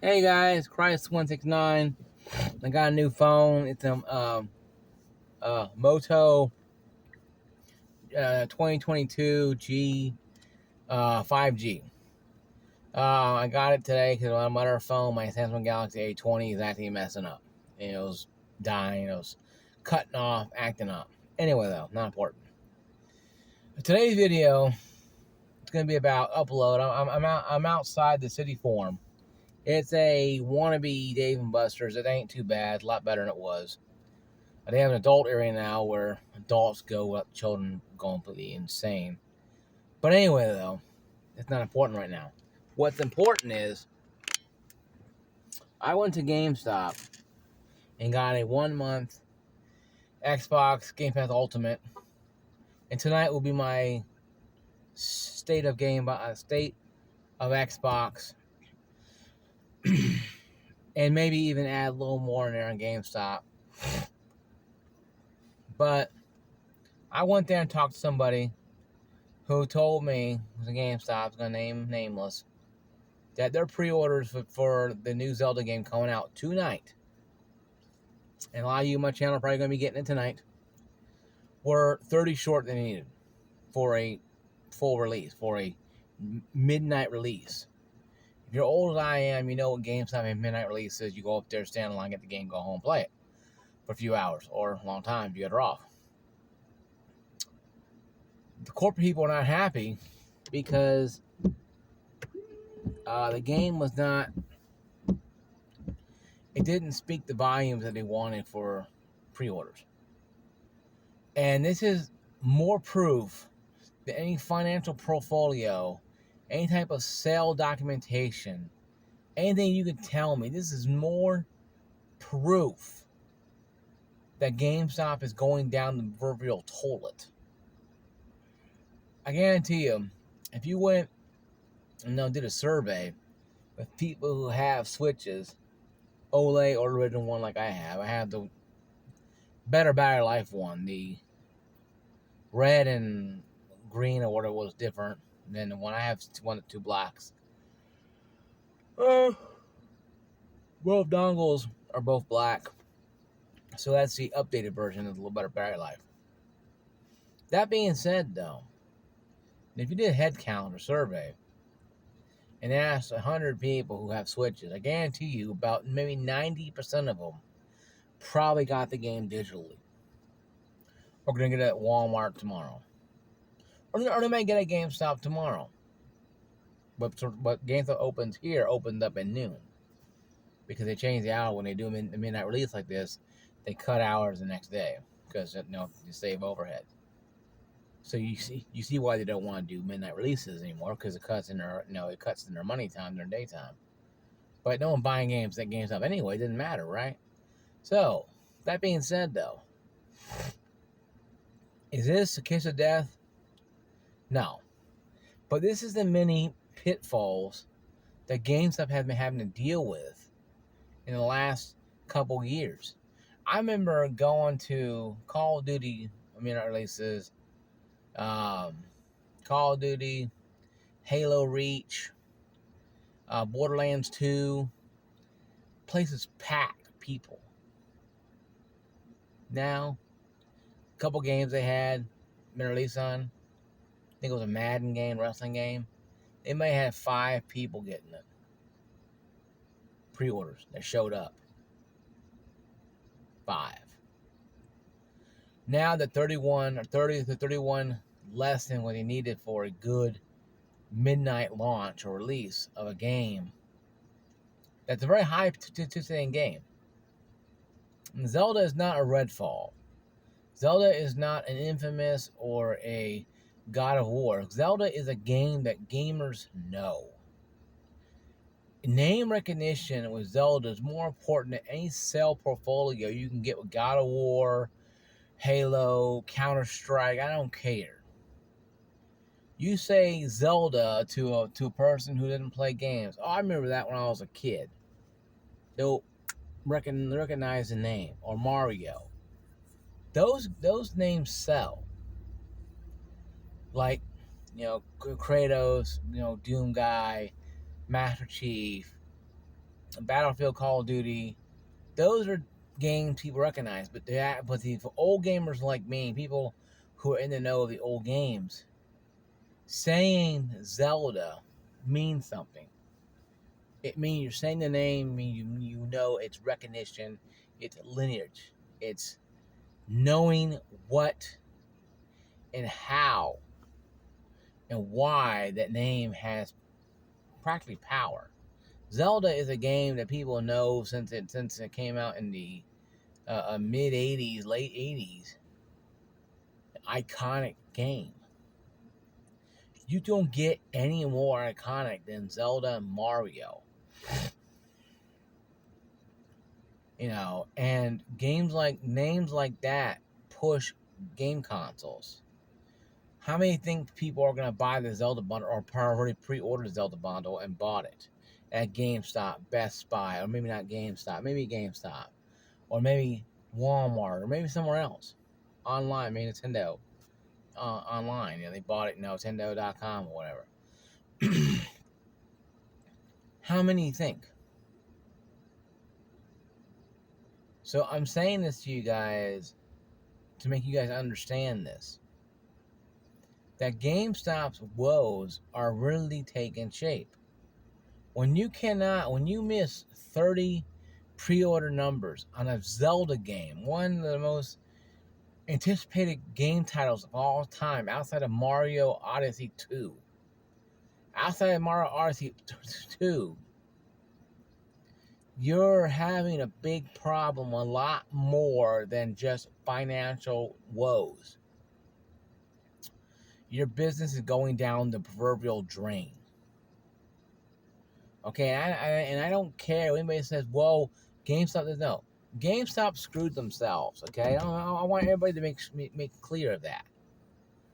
Hey guys, Christ169. I got a new phone. It's a Moto 2022 G 5G. I got it today because my other phone, my Samsung Galaxy A20, is actually messing up. It was dying. It was cutting off, acting up. Anyway, though, not important. Today's video is going to be about upload. I'm outside the city forum. It's a wannabe Dave and Buster's. It ain't too bad. A lot better than it was. They have an adult area now where adults go up, children go completely insane. But anyway, though, it's not important right now. What's important is I went to GameStop and got a 1-month Xbox Game Pass Ultimate, and tonight will be my state of Xbox, and maybe even add a little more in there on GameStop. But I went there and talked to somebody who told me, it was a GameStop, it's going to name nameless, that their pre-orders for the new Zelda game coming out tonight, and a lot of you on my channel are probably going to be getting it tonight, were 30 short than needed for a full release, for a midnight release. If you're old as I am, you know what GameStop and midnight release is. You go up there, stand in line, get the game, go home, play it for a few hours or a long time if you get it off. The corporate people are not happy because the game was not, it didn't speak the volumes that they wanted for pre-orders. And this is more proof that any financial portfolio, any type of sale documentation, anything you can tell me, this is more proof that GameStop is going down the proverbial toilet. I guarantee you, if you went and did a survey with people who have Switches, OLED or original one like I have the better battery life one, the red and green or whatever was different than the one I have. One of two blacks. Both dongles are both black, so that's the updated version of a little better battery life. That being said, though, if you did a head count or survey and asked 100 people who have Switches, I guarantee you about maybe 90% of them probably got the game digitally. Or going to get it at Walmart tomorrow. Or they may get it at GameStop tomorrow. But GameStop opened up at noon. Because they change the hour when they do the midnight release like this. They cut hours the next day. Because, you save overhead. So you see why they don't want to do midnight releases anymore, because it cuts in their money time, their daytime. But no one buying games at GameStop anyway. It doesn't matter, right? So that being said, though, is this a kiss of death? No, but this is the many pitfalls that GameStop has been having to deal with in the last couple years. I remember going to Call of Duty midnight releases. Call of Duty, Halo Reach, Borderlands 2, places packed people. Now, a couple games they had been released on, I think it was a Madden game, wrestling game, they may have 5 people getting it. Pre-orders that showed up. 5. Now the 31 or 30 to 31 less than what they needed for a good midnight launch or release of a game that's a very high anticipated game. And Zelda is not a Redfall. Zelda is not an Infamous or a God of War. Zelda is a game that gamers know. Name recognition with Zelda is more important than any sale portfolio you can get with God of War, Halo, Counter-Strike. I don't care. You say Zelda to a person who didn't play games. Oh, I remember that when I was a kid. They'll recognize the name. Or Mario. Those names sell. Like, Kratos, Doom Guy, Master Chief, Battlefield, Call of Duty. Those are games people recognize, but for old gamers like me, people who are in the know of the old games, saying Zelda means something. It means you're saying the name, you know it's recognition, it's lineage, it's knowing what and how and why that name has practically power. Zelda is a game that people know since it came out in the mid '80s, late '80s. Iconic game. You don't get any more iconic than Zelda and Mario. And names like that push game consoles. How many think people are gonna buy the Zelda bundle or already pre-ordered the Zelda bundle and bought it at GameStop, Best Buy, or maybe not GameStop, maybe GameStop, or maybe Walmart, or maybe somewhere else online, maybe Nintendo online. They bought it, Nintendo.com or whatever. How many think? So I'm saying this to you guys to make you guys understand this. That GameStop's woes are really taking shape. When you miss 30 pre-order numbers on a Zelda game, one of the most anticipated game titles of all time, outside of Mario Odyssey 2. Outside of Mario Odyssey 2, you're having a big problem, a lot more than just financial woes. Your business is going down the proverbial drain. Okay, and I don't care if anybody says, "Whoa, GameStop." No, GameStop screwed themselves. Okay, I want everybody to make clear of that.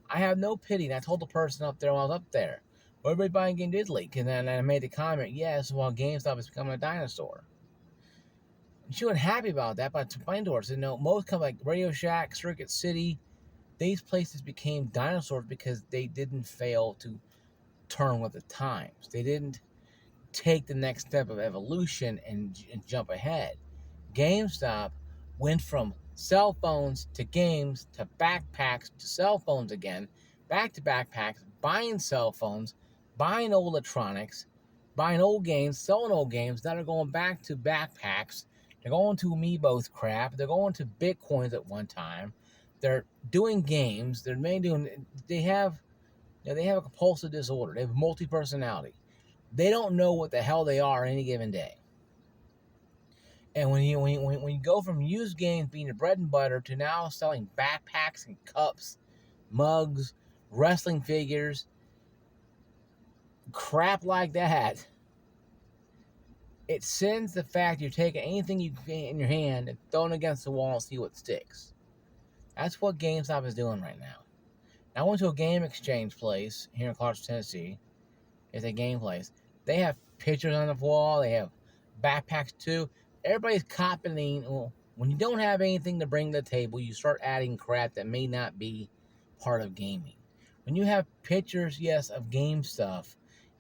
I have no pity, and I told the person up there while I was up there, "Well, everybody buying Game Diddly," and then I made the comment, "Yes, well, GameStop is becoming a dinosaur." And she wasn't happy about that, but I explained to her, I said, "No, most companies like Radio Shack, Circuit City, these places became dinosaurs because they didn't fail to turn with the times. They didn't take the next step of evolution and jump ahead. GameStop went from cell phones to games to backpacks to cell phones again, back to backpacks, buying cell phones, buying old electronics, buying old games, selling old games. Now they're going back to backpacks. They're going to Amiibos crap. They're going to Bitcoins at one time. They're doing games. They have a compulsive disorder. They have multi-personality. They don't know what the hell they are any given day. And when you go from used games being the bread and butter to now selling backpacks and cups, mugs, wrestling figures, crap like that, it sends the fact you're taking anything you can in your hand and throwing it against the wall and see what sticks. That's what GameStop is doing right now. I went to a game exchange place here in Clarksville, Tennessee. It's a game place. They have pictures on the wall. They have backpacks too. Everybody's copying. Well, when you don't have anything to bring to the table, you start adding crap that may not be part of gaming. When you have pictures, yes, of game stuff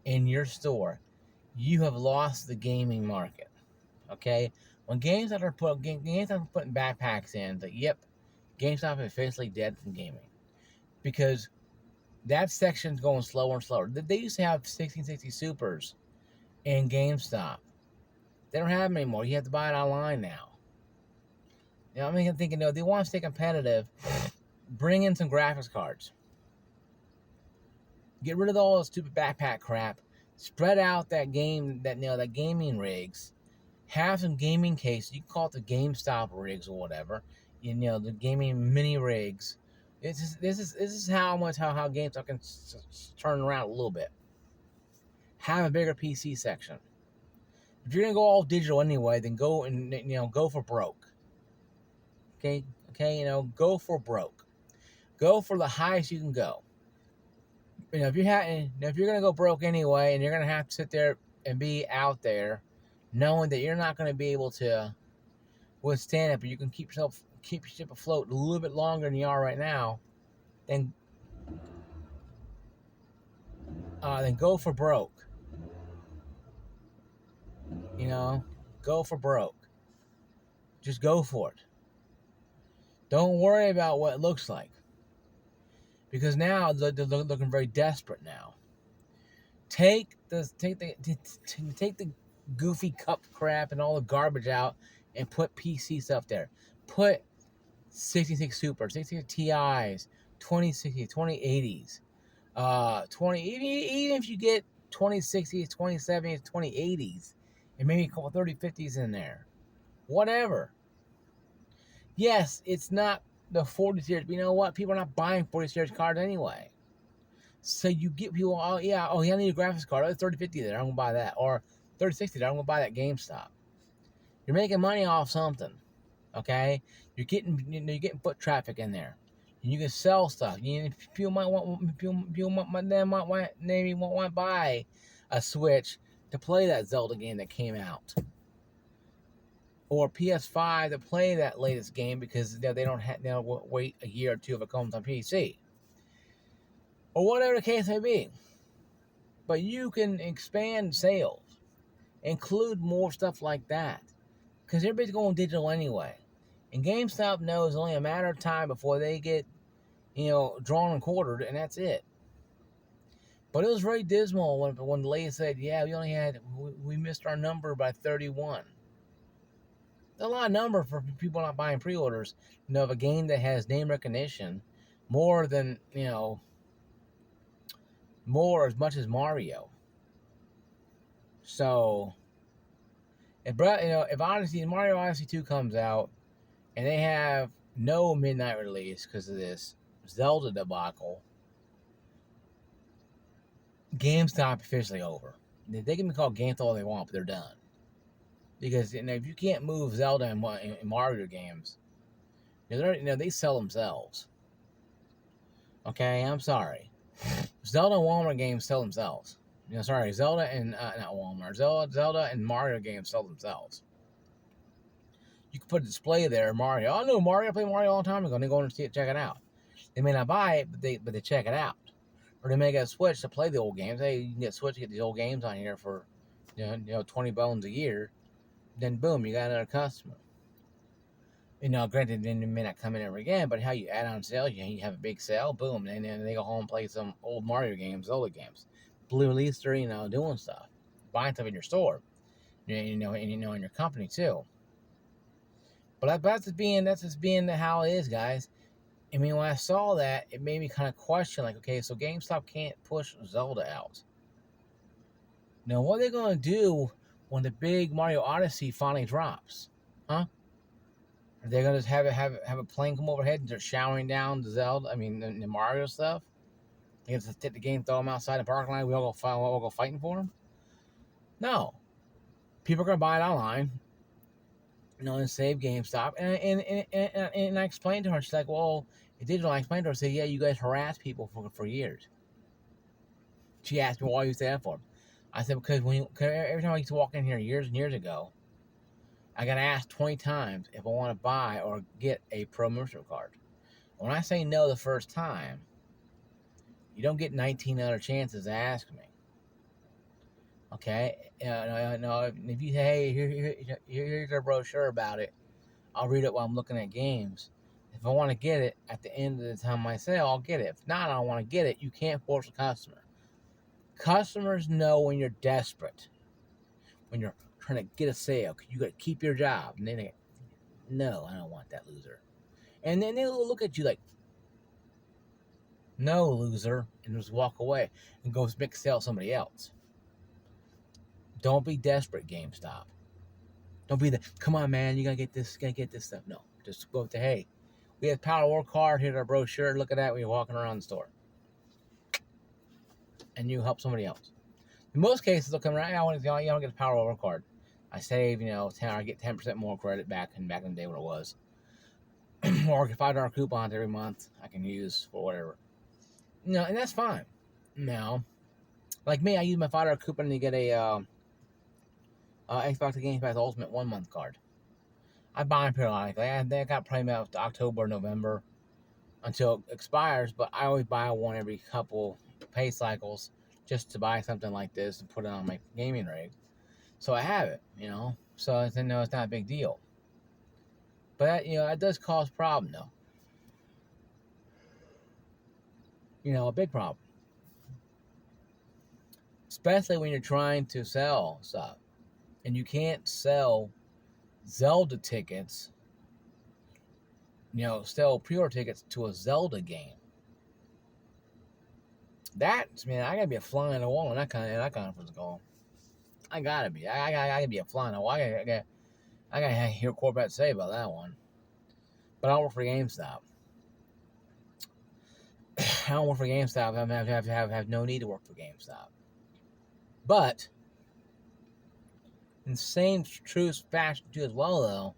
in your store, you have lost the gaming market. Okay? When GameStop are putting backpacks in, yep, GameStop is officially dead from gaming. Because that section's going slower and slower. They used to have 1660 Supers in GameStop. They don't have them anymore. You have to buy it online now. I'm thinking, they want to stay competitive. Bring in some graphics cards. Get rid of all the stupid backpack crap. Spread out that gaming rigs. Have some gaming cases. You can call it the GameStop rigs or whatever. The gaming mini rigs. This is how GameStop can turn around a little bit. Have a bigger PC section. If you're gonna go all digital anyway, then go for broke. Okay, go for broke. Go for the highest you can go. If you're gonna go broke anyway, and you're gonna have to sit there and be out there, knowing that you're not gonna be able to withstand it, but you can keep your ship afloat a little bit longer than you are right now, then go for broke. You know, go for broke. Just go for it. Don't worry about what it looks like. Because now they're looking very desperate now. Take the goofy cup crap and all the garbage out and put PC stuff there. Put 66 Super, 66 TIs, 2060, 2080s, 20 even if you get 2060s, 2070s, 2080s, and maybe a couple 3050s in there. Whatever. Yes, it's not the 40 series, but you know what? People are not buying 40 series cards anyway. So you get people, oh yeah, I need a graphics card. Oh, 3050 there, I'm gonna buy that. Or 3060 there, I'm gonna buy that GameStop. You're making money off something. Okay? You're getting foot traffic in there. And you can sell stuff. People might want to buy a Switch to play that Zelda game that came out. Or PS5 to play that latest game because they don't have, they'll wait a year or two if it comes on PC. Or whatever the case may be. But you can expand sales, include more stuff like that. Because everybody's going digital anyway. And GameStop knows it's only a matter of time before they get, drawn and quartered, and that's it. But it was very dismal when the lady said, yeah, we missed our number by 31. A lot of number for people not buying pre-orders, of a game that has name recognition more than, more as much as Mario. So, if Mario Odyssey 2 comes out and they have no midnight release because of this Zelda debacle, GameStop officially over. They can be called GameStop all they want, but they're done. Because if you can't move Zelda and Mario games, they sell themselves. Okay, I'm sorry. Zelda and Walmart games sell themselves. Zelda and not Walmart. Zelda and Mario games sell themselves. You can put a display there, Mario. Oh no, Mario! I played Mario a long time ago. And they go and check it out. They may not buy it, but they check it out. Or they may get a Switch to play the old games. Hey, you can get a Switch to get these old games on here for 20 bones a year. Then boom, you got another customer. Granted, then they may not come in ever again, but how you add on sales, you have a big sale, boom, and then they go home and play some old Mario games, Zelda games, Blue Easter, doing stuff, buying stuff in your store, in your company too. But that's just being how it is, guys. I mean, when I saw that, it made me kind of question, like, okay, so GameStop can't push Zelda out. Now, what are they going to do when the big Mario Odyssey finally drops? Huh? Are they going to just have a plane come overhead and start showering down the Zelda, the Mario stuff? They just take the game, throw them outside the parking lot, we all go fighting for them? No. People are going to buy it online, and save GameStop. And I explained to her, she's like, well, I explained to her, I said, yeah, you guys harass people for years. She asked me why you say that for. I said, because every time I used to walk in here years and years ago, I got asked 20 times if I want to buy or get a Pro membership card. When I say no the first time, you don't get 19 other chances to ask me. Okay? No, if you say, hey, here's a brochure about it, I'll read it while I'm looking at games. If I want to get it at the end of the time I say, I'll get it. If not, I don't want to get it. You can't force a customer. Customers know when you're desperate, when you're trying to get a sale. You got to keep your job. And then they, no, I don't want that, loser. And then they'll look at you like, no, loser, and just walk away and go make sell somebody else. Don't be desperate, GameStop. Don't be come on, man, you gotta get this stuff. No, just go to, hey, we have Power War card, here's our brochure, look at that when you're walking around the store. And you help somebody else. In most cases, they'll come around, you don't get a Power War card. I save, 10, I get 10% more credit back in the day when it was. Or I get $5 coupons every month I can use for whatever. And that's fine. Now, like me, I use my $5 coupon to get a Xbox Game Pass Ultimate 1 month card. I buy them periodically. I think I got probably about October, November until it expires, but I always buy one every couple pay cycles just to buy something like this and put it on my gaming rig. So I have it, So I said, no, it's not a big deal. But, it does cause problem, though. A big problem. Especially when you're trying to sell stuff. And you can't sell Zelda tickets, sell pre-order tickets to a Zelda game. That's, man, I gotta be a fly on the wall in that conference call. I gotta be. I gotta be a fly on the wall. I gotta hear Corvette say about that one. But I don't work for GameStop. I don't work for GameStop. I have no need to work for GameStop. But in the same true fashion too as well, though,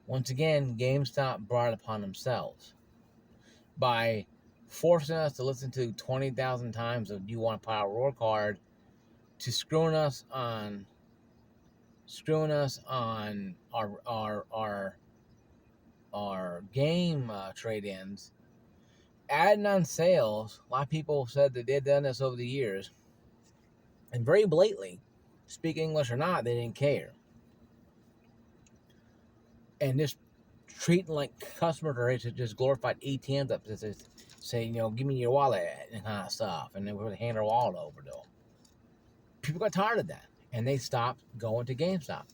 once again, GameStop brought it upon themselves by forcing us to listen to 20,000 times of "Do you want a power reward card?" to screwing us on our game trade-ins, adding on sales. A lot of people said that they'd done this over the years, and very blatantly, speak English or not, they didn't care. And just treating like customer rates are just glorified ATMs up to say, give me your wallet and kind of stuff, and they would hand their wallet over to them. People got tired of that, and they stopped going to GameStop.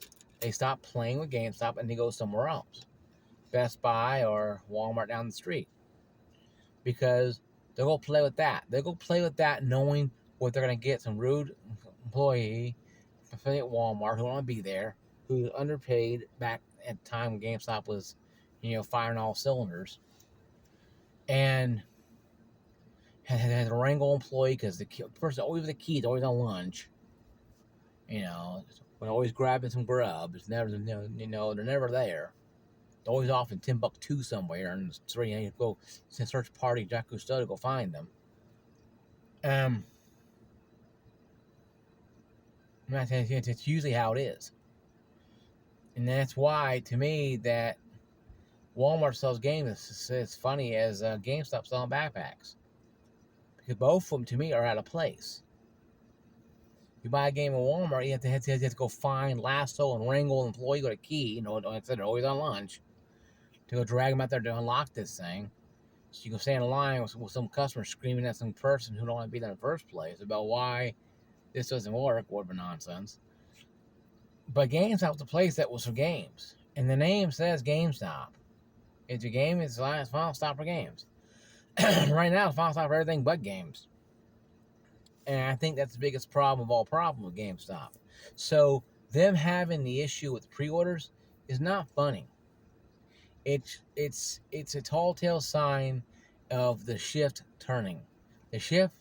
They stopped playing with GameStop, and they go somewhere else, Best Buy or Walmart down the street, because they'll go play with that. They'll go play with that knowing what they're going to get, some rude employee at Walmart who don't want to be there, who's underpaid back at the time when GameStop was, firing all cylinders, and has a wrangle employee because the person always with the keys, always on lunch, but always grabbing some grub. It's never, they're never there. They're always off in Timbuktu somewhere, and so you go search party Jack Cousteau to go find them. It's usually how it is. And that's why, to me, that Walmart sells games is funny as GameStop selling backpacks. Because both of them, to me, are out of place. You buy a game at Walmart, you have to go find, lasso, and wrangle an employee, go to key, like I said, they're always on lunch, to go drag them out there to unlock this thing. So you can stand in line with some customer screaming at some person who don't want to be there in the first place about why this doesn't work, whatever nonsense. But GameStop was a place that was for games. And the name says GameStop. It's a game, it's final stop for games. Right now, it's final stop for everything but games. And I think that's the biggest problem of all problems with GameStop. So them having the issue with pre-orders is not funny. It's a tall tale sign of the shift turning. The ship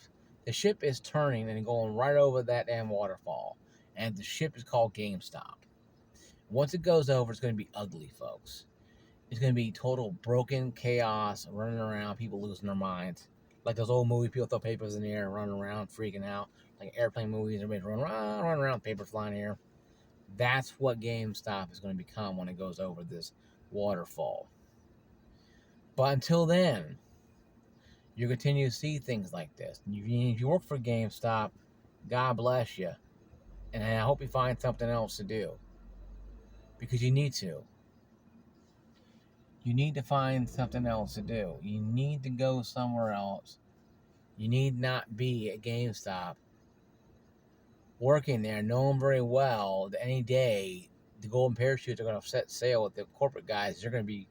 is turning and going right over that damn waterfall. And the ship is called GameStop. Once it goes over, it's going to be ugly, folks. It's going to be total broken chaos, running around, people losing their minds. Like those old movie, people throw papers in the air and running around, freaking out. Like airplane movies, everybody's running around, papers flying in the air. That's what GameStop is going to become when it goes over this waterfall. But until then, you continue to see things like this. If you work for GameStop, God bless you. And I hope you find something else to do. Because you need to. You need to find something else to do. You need to go somewhere else. You need not be at GameStop working there, knowing very well that any day the golden parachutes are going to set sail with the corporate guys. You're going to be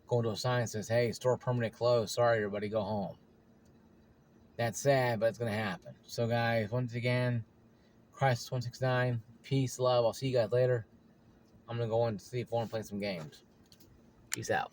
going to a sign that says, hey, store permanently closed. Sorry, everybody, go home. That's sad, but it's going to happen. So, guys, once again, Crisis 169, peace, love. I'll see you guys later. I'm going to go in to see if I want to play some games. Peace out.